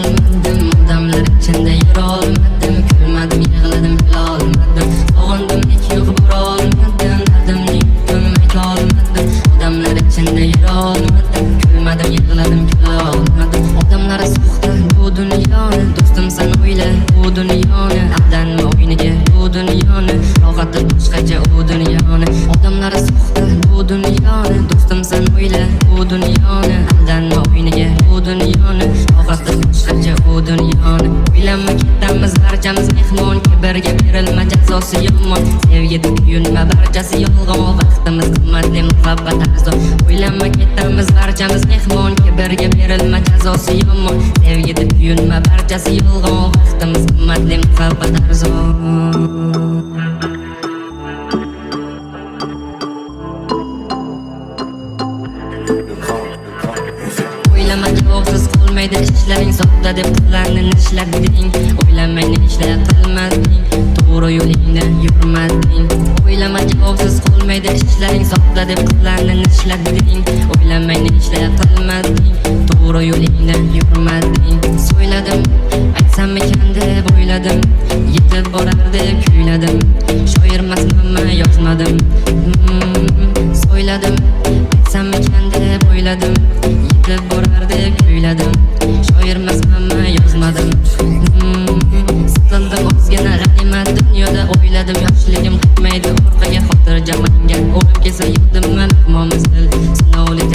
olmadim, odamlar ichida yura olmadim, kulmadim, yig'ladim, kula olmadim, sog'indim, hech yo'q bora olmadim, dardimni yutdim, ayta olmadim, odamlar ichida yura olmadim, kulmadim, yig'ladim, kula olmadim. Odamlar soxta bu dunyoni, do'stim sen o'yla bu dunyoni, aldanma o'yiniga bu dunyoni, rohati boshqacha u dunyoni. Odamlar soxta bu dunyoni, do'stim sen o'yla bu dunyoni, aldanma o'yiniga bu dunyoni, rohati boshqacha u dunyoni. O'ylanma ketamiz barchamiz mehmon, kibrga berilma jazosi yomon, sevgida kuyunma barchasi yolg'on, vaqtimiz qimmatli muhabbat arzon. O'ylanma ketamiz barchamiz mehmon, kibrga berilma jazosi yomon, sevgida kuyunma barchasi yolg'on, vaqtimiz qimmatli muhabbat arzon. O'ylama javobsiz qolmaydi ishlaring, sodda deb qizlarni ishlading, o'ylamay ne ishlar qilmading, to'g'ri yo'lingda yurmading. O'ylama javobsiz qolmaydi ishlaring, sodda deb qizlarni ishlading, o'ylamay ne ishlar qilmading, to'g'ri yo'lingda yurmading. So'yladim, aytsam ekan deb o'yladim, yetib borar deb kuyladim, shoirmasman yozmadim. So'yladim, aytsam ekan deb o'yladim, yetib borar deb kuyladim, shoirmasman yozmadim. Siqildim ozgina g'animat dunyoda, o'yladim yoshligim qitmaydi orqaga, xotirjam o'yinga o'lim kelsa yurdim men mehmonmiz, sinovli